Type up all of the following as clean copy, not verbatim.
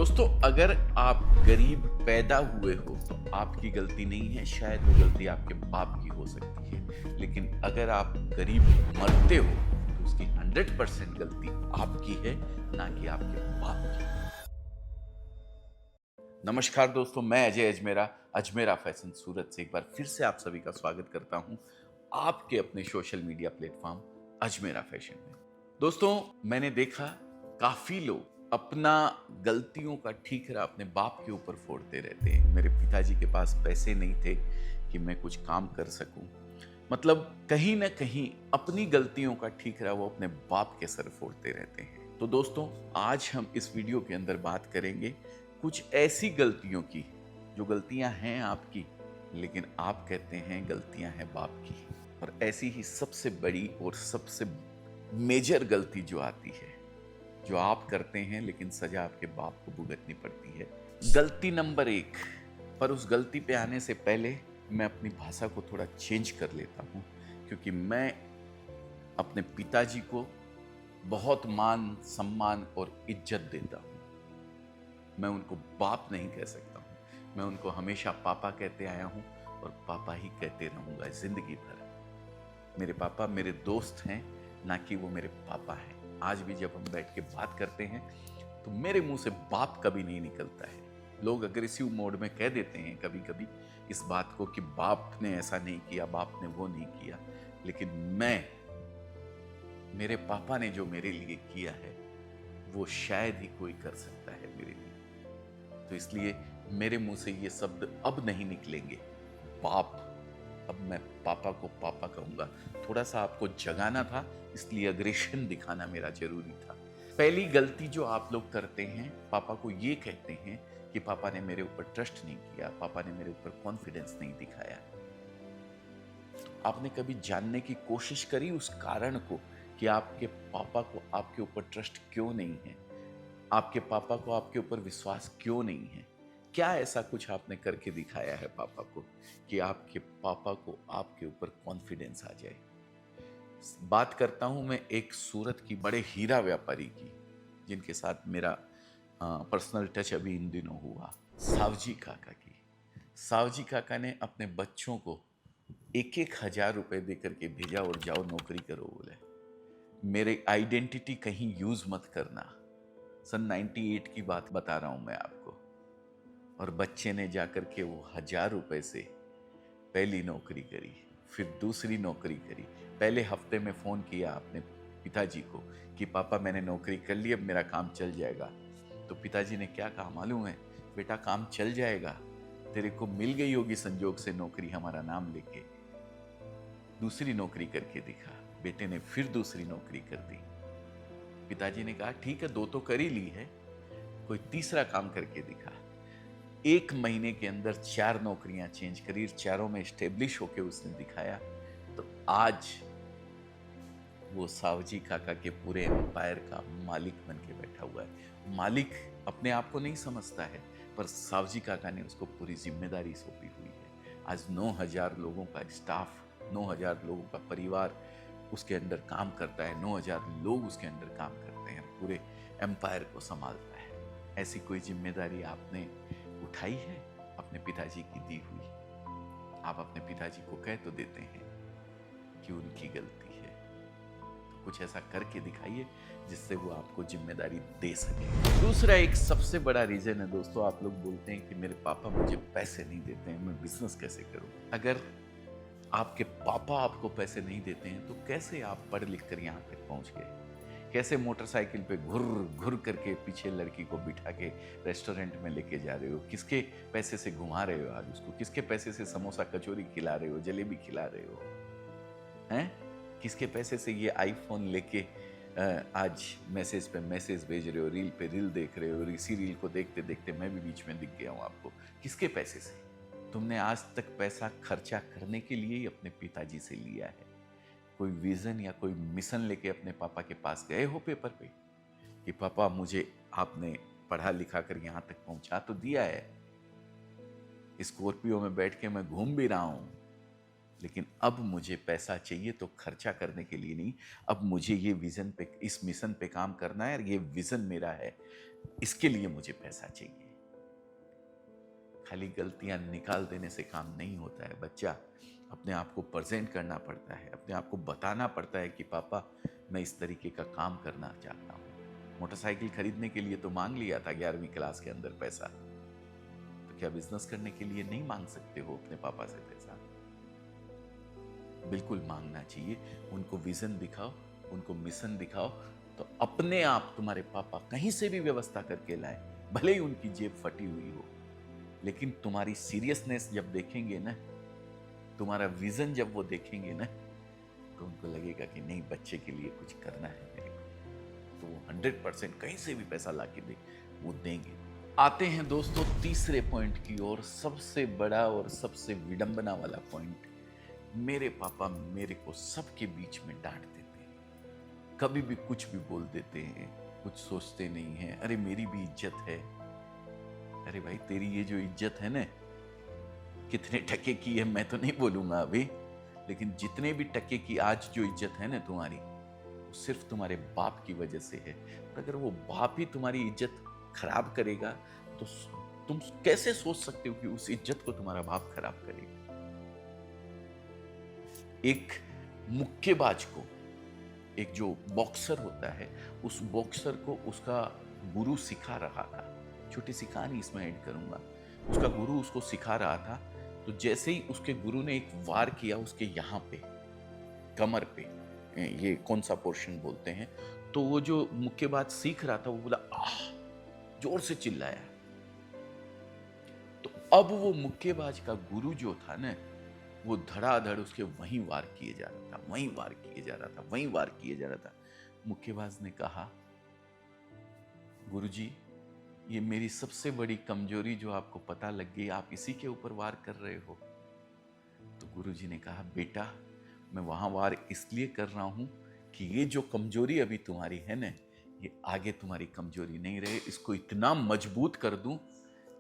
दोस्तों, अगर आप गरीब पैदा हुए हो तो आपकी गलती नहीं है, शायद वो गलती आपके बाप की हो सकती है। लेकिन अगर आप गरीब मरते हो तो उसकी 100% गलती आपकी है, ना कि आपके बाप की। नमस्कार दोस्तों, मैं अजय अजमेरा, अजमेरा फैशन सूरत से एक बार फिर से आप सभी का स्वागत करता हूं आपके अपने social media platform Ajmera fashion में। दोस्तों, मैंने देखा काफी लोग अपना गलतियों का ठीकरा अपने बाप के ऊपर फोड़ते रहते हैं। मेरे पिताजी के पास पैसे नहीं थे कि मैं कुछ काम कर सकूं। मतलब कहीं ना कहीं अपनी गलतियों का ठीकरा वो अपने बाप के सर फोड़ते रहते हैं। तो दोस्तों, आज हम इस वीडियो के अंदर बात करेंगे कुछ ऐसी गलतियों की जो गलतियां हैं आपकी, लेकिन आप कहते हैं गलतियां हैं बाप की। और ऐसी ही सबसे बड़ी और सबसे मेजर गलती जो आती है, जो आप करते हैं लेकिन सजा आपके बाप को भुगतनी पड़ती है। गलती नंबर 1। पर उस गलती पे आने से पहले मैं अपनी भाषा को थोड़ा चेंज कर लेता हूं, क्योंकि मैं अपने पिताजी को बहुत मान, सम्मान और इज्जत देता हूं। मैं उनको बाप नहीं कह सकता हूं। मैं उनको हमेशा पापा कहते आया हूं और पापा ही कहते रहूंगा जिंदगी भर। मेरे पापा मेरे दोस्त हैं, ना कि वो मेरे पापा हैं। आज भी जब हम बैठ के बात करते हैं तो मेरे मुंह से बाप कभी नहीं निकलता है। लोग अग्रेसिव मोड में कह देते हैं कभी कभी इस बात को कि बाप ने ऐसा नहीं किया, बाप ने वो नहीं किया, लेकिन मेरे पापा ने जो मेरे लिए किया है वो शायद ही कोई कर सकता है मेरे लिए। तो इसलिए मेरे मुंह से ये शब्द अब नहीं निकलेंगे, बाप। अब मैं पापा को पापा कहूंगा। थोड़ा सा आपको जगाना था, इसलिए अग्रेशन दिखाना मेरा जरूरी था। पहली गलती जो आप लोग करते हैं, पापा को ये कहते हैं कि पापा ने मेरे ऊपर ट्रस्ट नहीं किया, पापा ने मेरे ऊपर कॉन्फिडेंस नहीं दिखाया। आपने कभी जानने की कोशिश करी उस कारण को कि आपके पापा को आपके ऊपर ट्रस्ट क्यों नहीं है, आपके पापा को आपके ऊपर विश्वास क्यों नहीं है? क्या ऐसा कुछ आपने करके दिखाया है पापा को कि आपके पापा को आपके ऊपर कॉन्फिडेंस आ जाए? बात करता हूं मैं एक सूरत की बड़े हीरा व्यापारी की, जिनके साथ मेरा पर्सनल टच अभी इन दिनों हुआ, सावजी काका की। सावजी काका ने अपने बच्चों को 1,000 रुपए दे करके भेजा और जाओ नौकरी करो बोले। मेरे आइडेंटिटी कहीं यूज मत करना। सन 98 की बात बता रहा हूं मैं आपको। और बच्चे ने जाकर के वो 1,000 रुपए से पहली नौकरी करी, फिर दूसरी नौकरी करी। पहले हफ्ते में फोन किया अपने पिताजी को कि पापा मैंने नौकरी कर ली, अब मेरा काम चल जाएगा। तो पिताजी ने क्या कहा मालूम है? बेटा, काम चल जाएगा, तेरे को मिल गई होगी संजोग से नौकरी हमारा नाम लेके। दूसरी नौकरी करके दिखा। बेटे ने फिर दूसरी नौकरी कर दी। पिताजी ने कहा ठीक है, 2 तो कर ही ली है, कोई तीसरा काम करके दिखा। 1 महीने के अंदर 4 नौकरियां चेंज करी, चारों में स्टेब्लिश होके उसने दिखाया। तो आज वो सावजी काका के पूरे एम्पायर का मालिक बन के बैठा हुआ है। मालिक अपने आप को नहीं समझता है, पर सावजी काका ने उसको पूरी जिम्मेदारी सौंपी हुई है। आज 9,000 लोगों का स्टाफ, 9,000 लोगों का परिवार उसके अंदर काम करता है, 9,000 लोग उसके अंदर काम करते हैं, पूरे एम्पायर को संभालता है। ऐसी कोई जिम्मेदारी आपने उठाई है अपने पिताजी की दी हुई? आप अपने पिताजी को कह तो देते हैं कि उनकी गलती है, तो कुछ ऐसा करके दिखाइए जिससे वो आपको जिम्मेदारी दे सके। दूसरा एक सबसे बड़ा रीजन है दोस्तों, आप लोग बोलते हैं कि मेरे पापा मुझे पैसे नहीं देते हैं, मैं बिजनेस कैसे करूं? अगर आपके पापा आपको पैसे नहीं देते हैं तो कैसे आप पढ़ लिख कर यहाँ तक पहुंच गए? कैसे मोटरसाइकिल पे घुर घुर करके पीछे लड़की को बिठा के रेस्टोरेंट में लेके जा रहे हो? किसके पैसे से घुमा रहे हो आज उसको? किसके पैसे से समोसा कचौरी खिला रहे हो, जलेबी खिला रहे हो? हैं? किसके पैसे से ये आईफोन लेके आज मैसेज पे मैसेज भेज रहे हो, रील पे रील देख रहे हो? इसी रील को देखते देखते मैं भी बीच में दिख गया हूँ आपको। किसके पैसे से? तुमने आज तक पैसा खर्चा करने के लिए ही अपने पिताजी से लिया है? कोई विजन या कोई मिशन लेके अपने पापा के पास गए हो पेपर पे कि पापा मुझे आपने पढ़ा लिखा कर यहाँ तक पहुंचा तो दिया है, स्कॉर्पियो में बैठ के मैं घूम भी रहा हूं, लेकिन अब मुझे पैसा चाहिए तो खर्चा करने के लिए नहीं, अब मुझे ये विजन पे, इस मिशन पे काम करना है। और ये विजन मेरा है इसके लिए मुझे पैसा चाहिए। खाली गलतियां निकाल देने से काम नहीं होता है बच्चा। अपने आप को प्रेजेंट करना पड़ता है, अपने आप को बताना पड़ता है कि पापा मैं इस तरीके का काम करना चाहता हूँ। मोटरसाइकिल खरीदने के लिए तो मांग लिया था 11वीं क्लास के अंदर पैसा, तो क्या बिजनेस करने के लिए नहीं मांग सकते हो अपने पापा से पैसा? बिल्कुल मांगना चाहिए। उनको विजन दिखाओ, उनको मिशन दिखाओ, तो अपने आप तुम्हारे पापा कहीं से भी व्यवस्था करके लाए, भले ही उनकी जेब फटी हुई हो, लेकिन तुम्हारी सीरियसनेस जब देखेंगे ना, तुम्हारा विजन जब वो देखेंगे ना, तो उनको लगेगा कि नहीं, बच्चे के लिए कुछ करना है मेरे को, तो वो 100% कहीं से भी पैसा ला के दे, वो देंगे। आते हैं दोस्तों तीसरे पॉइंट की ओर, सबसे बड़ा और सबसे विडंबना वाला पॉइंट। मेरे पापा मेरे को सबके बीच में डांट देते हैं, कभी भी कुछ भी बोल देते हैं, कुछ सोचते नहीं हैं। अरे मेरी भी इज्जत है। अरे भाई तेरी ये जो इज्जत है ना, कितने टके की है मैं तो नहीं बोलूंगा अभी, लेकिन जितने भी टके की आज जो इज्जत है ना तुम्हारी, वो सिर्फ तुम्हारे बाप की वजह से है। और अगर वो बाप ही तुम्हारी इज्जत खराब करेगा, तो तुम कैसे सोच सकते हो कि उस इज्जत को तुम्हारा बाप खराब करेगा? एक मुक्केबाज को, एक जो बॉक्सर होता है, उस बॉक्सर को उसका गुरु सिखा रहा था। छोटी सी कहानी इसमें ऐड करूंगा। उसका गुरु उसको सिखा रहा था, तो जैसे ही उसके गुरु ने एक वार किया उसके यहाँ पे, कमर पे, ये कौन सा पोर्शन बोलते हैं, तो वो जो मुक्केबाज सीख रहा था वो बोला आह, जोर से चिल्लाया। तो अब वो मुक्केबाज का गुरु जो था ना, वो धड़ाधड़ उसके वहीं वार किए जा रहा था, वहीं वार किए जा रहा था, वहीं वार किए जा रहा था। मुक्केबाज ने कहा, गुरुजी, ये मेरी सबसे बड़ी कमजोरी जो आपको पता लग गई, आप इसी के ऊपर वार कर रहे हो? तो गुरुजी ने कहा, बेटा मैं वहां वार इसलिए कर रहा हूं कि ये जो कमजोरी अभी तुम्हारी है ना, ये आगे तुम्हारी कमजोरी नहीं रहे, इसको इतना मजबूत कर दूं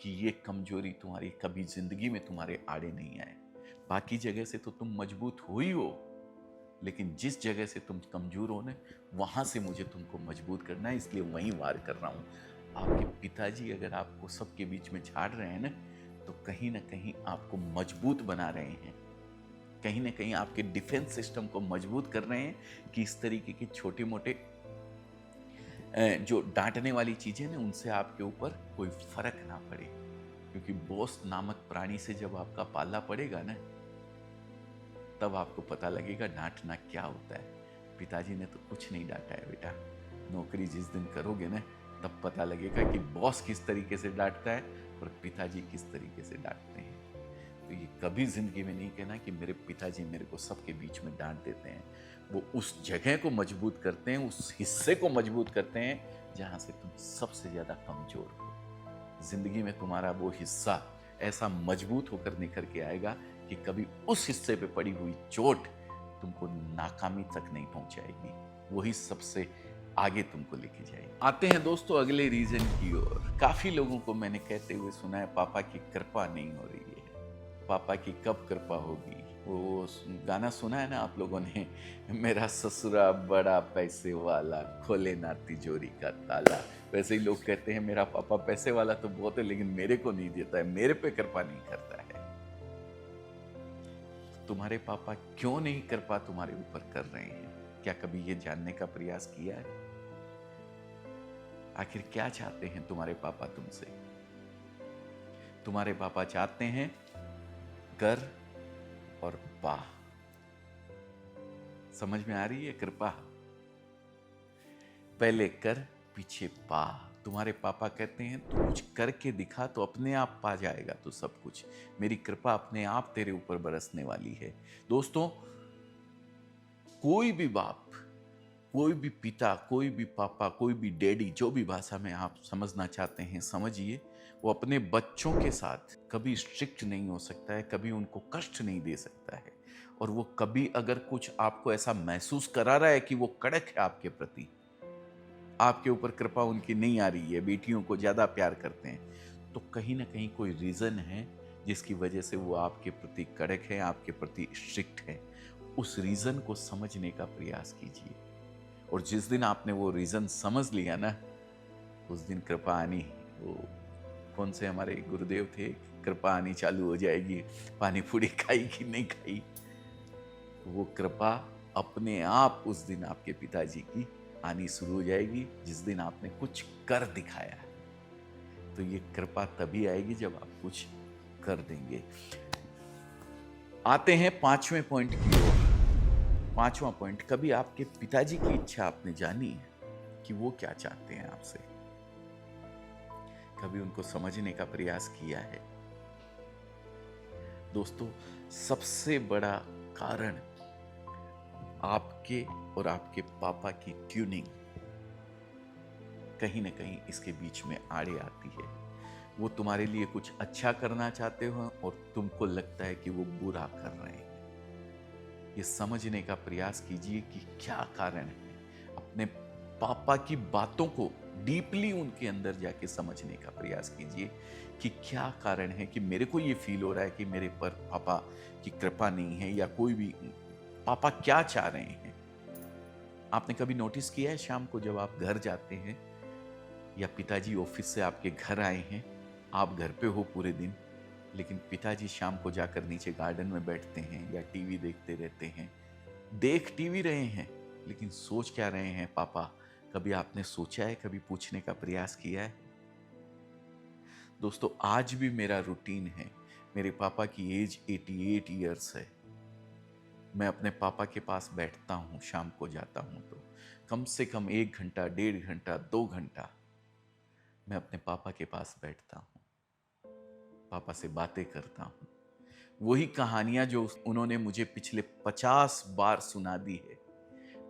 कि ये कमजोरी तुम्हारी कभी जिंदगी में तुम्हारे आड़े नहीं आए। बाकी जगह से तो तुम मजबूत हो ही हो, लेकिन जिस जगह से तुम कमजोर हो ना, वहां से मुझे तुमको मजबूत करना है, इसलिए वहीं वार कर रहा हूं। आपके पिताजी अगर आपको सबके बीच में झाड़ रहे हैं ना, तो कहीं ना कहीं आपको मजबूत बना रहे हैं, कहीं ना कहीं आपके डिफेंस सिस्टम को मजबूत कर रहे हैं कि इस तरीके के छोटे मोटे जो डांटने वाली चीजें ना, उनसे आपके ऊपर कोई फर्क ना पड़े। क्योंकि बॉस नामक प्राणी से जब आपका पाला पड़ेगा ना, तब आपको पता लगेगा डांटना क्या होता है। पिताजी ने तो कुछ नहीं डांटा है बेटा, नौकरी जिस दिन करोगे ना, तब पता लगेगा कि बॉस किस तरीके से डांटता है और पिताजी किस तरीके से डांटते हैं। तो ये कभी जिंदगी में नहीं कहना कि मेरे पिताजी मेरे को सबके बीच में डांट देते हैं। वो उस जगह को मजबूत करते हैं, उस हिस्से को मजबूत करते हैं जहां से तुम सबसे ज्यादा कमजोर हो। जिंदगी में तुम्हारा वो हिस्सा ऐसा मजबूत होकर निखर के आएगा कि कभी उस हिस्से पे पड़ी हुई चोट तुमको नाकामी तक नहीं पहुंचाएगी, वही सबसे आगे तुमको लेके जाएगी। आते हैं दोस्तों अगले रीजन की ओर। काफी लोगों को मैंने कहते हुए सुना है, पापा की कृपा नहीं हो रही है, पापा की कब कृपा होगी। वो गाना सुना है ना आप लोगों ने, मेरा ससुरा बड़ा पैसे वाला, खोले ना तिजोरी का ताला। वैसे ही लोग कहते हैं मेरा पापा पैसे वाला तो बहुत है, लेकिन मेरे को नहीं देता है, मेरे पे कृपा नहीं करता है। तुम्हारे पापा क्यों नहीं कृपा तुम्हारे ऊपर कर रहे हैं? क्या कभी ये जानने का प्रयास किया है? आखिर क्या चाहते हैं तुम्हारे पापा तुमसे? तुम्हारे पापा चाहते हैं कर और पा। समझ में आ रही है? कृपा पहले कर, पीछे पा। तुम्हारे पापा कहते हैं तू कुछ करके दिखा तो अपने आप पा जाएगा तो सब कुछ। मेरी कृपा अपने आप तेरे ऊपर बरसने वाली है। दोस्तों, कोई भी बाप, कोई भी पिता, कोई भी पापा, कोई भी डैडी, जो भी भाषा में आप समझना चाहते हैं समझिए, वो अपने बच्चों के साथ कभी स्ट्रिक्ट नहीं हो सकता है, कभी उनको कष्ट नहीं दे सकता है। और वो कभी अगर कुछ आपको ऐसा महसूस करा रहा है कि वो कड़क है आपके प्रति, आपके ऊपर कृपा उनकी नहीं आ रही है, बेटियों को ज्यादा प्यार करते हैं, तो कहीं ना कहीं कोई रीजन है जिसकी वजह से वो आपके प्रति कड़क है, आपके प्रति स्ट्रिक्ट है। उस रीजन को समझने का प्रयास कीजिए, और जिस दिन आपने वो रीजन समझ लिया ना, उस दिन कृपा आनी, वो कौन से हमारे गुरुदेव थे, कृपा आनी चालू हो जाएगी, पानी पूरी खाई कि नहीं खाई। वो कृपा अपने आप उस दिन आपके पिताजी की आनी शुरू हो जाएगी जिस दिन आपने कुछ कर दिखाया है। तो ये कृपा तभी आएगी जब आप कुछ कर देंगे। आते हैं 5वें पॉइंट की ओर। 5वां पॉइंट, कभी आपके पिताजी की इच्छा आपने जानी है कि वो क्या चाहते हैं आपसे? कभी उनको समझने का प्रयास किया है? दोस्तों, सबसे बड़ा कारण आपके और आपके पापा की ट्यूनिंग कहीं ना कहीं इसके बीच में आड़े आती है। वो तुम्हारे लिए कुछ अच्छा करना चाहते हो और तुमको लगता है कि वो बुरा कर रहे हैं। ये समझने का प्रयास कीजिए कि क्या कारण है। अपने पापा की बातों को डीपली उनके अंदर जाके समझने का प्रयास कीजिए कि क्या कारण है कि मेरे को ये फील हो रहा है कि मेरे पर पापा की कृपा नहीं है, या कोई भी पापा क्या चाह रहे हैं। आपने कभी नोटिस किया है शाम को जब आप घर जाते हैं या पिताजी ऑफिस से आपके घर आए हैं, आप घर पे हो पूरे दिन, लेकिन पिताजी शाम को जाकर नीचे गार्डन में बैठते हैं या टीवी देखते रहते हैं। देख टीवी रहे हैं लेकिन सोच क्या रहे हैं पापा? कभी आपने सोचा है, कभी पूछने का प्रयास किया है? दोस्तों, आज भी मेरा रूटीन है। मेरे पापा की एज 88 ईयर्स है। मैं अपने पापा के पास बैठता हूँ, शाम को जाता हूँ तो कम से कम 1 घंटा, 1.5 घंटा, 2 घंटा मैं अपने पापा के पास बैठता हूँ, पापा से बातें करता हूँ। वही कहानियां जो उन्होंने मुझे पिछले 50 बार सुना दी है,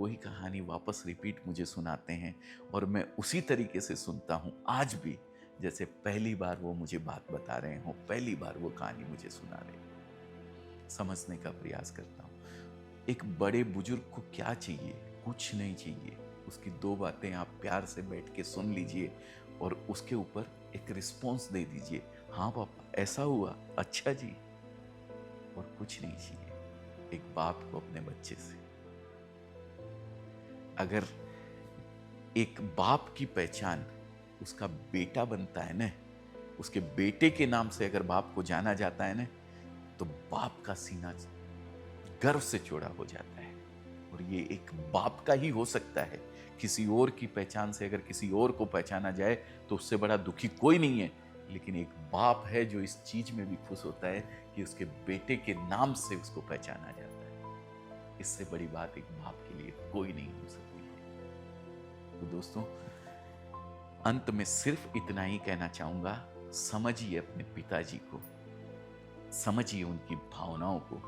वही कहानी वापस रिपीट मुझे सुनाते हैं और मैं उसी तरीके से सुनता हूँ आज भी, जैसे पहली बार वो मुझे बात बता रहे हो, पहली बार वो कहानी मुझे सुना रहे हैं। समझने का प्रयास करता हूँ। एक बड़े बुजुर्ग को क्या चाहिए? कुछ नहीं चाहिए। उसकी 2 बातें आप प्यार से बैठ के सुन लीजिए और उसके ऊपर एक रिस्पॉन्स दे दीजिए, हाँ पापा ऐसा हुआ, अच्छा जी। और कुछ नहीं चाहिए एक बाप को अपने बच्चे से। अगर एक बाप की पहचान उसका बेटा बनता है ना, उसके बेटे के नाम से अगर बाप को जाना जाता है ना, तो बाप का सीना गर्व से चौड़ा हो जाता है। और ये एक बाप का ही हो सकता है। किसी और की पहचान से अगर किसी और को पहचाना जाए तो उससे बड़ा दुखी कोई नहीं है। लेकिन एक बाप है जो इस चीज में भी खुश होता है कि उसके बेटे के नाम से उसको पहचाना जाता है। इससे बड़ी बात एक बाप के लिए कोई नहीं हो सकती है। तो दोस्तों, अंत में सिर्फ इतना ही कहना चाहूंगा, समझिए अपने पिताजी को, समझिए उनकी भावनाओं को,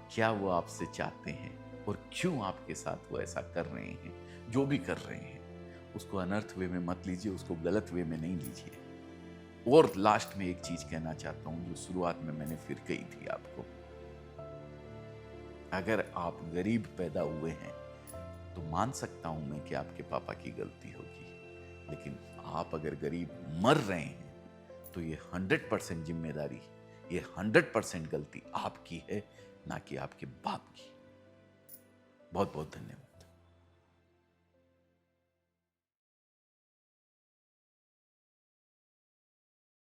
क्या वो आपसे चाहते हैं और क्यों आपके साथ वो ऐसा कर रहे हैं। जो भी कर रहे हैं उसको अनर्थ वे में मत लीजिए, उसको गलत वे में नहीं लीजिए। और लास्ट में एक चीज कहना चाहता हूं जो शुरुआत में मैंने फिर कही थी आपको, अगर आप गरीब पैदा हुए हैं तो मान सकता हूं मैं कि आपके पापा की गलती होगी, लेकिन आप अगर गरीब मर रहे हैं तो ये 100% जिम्मेदारी, ये 100% गलती आपकी है, ना कि आपके बाप की। बहुत बहुत धन्यवाद।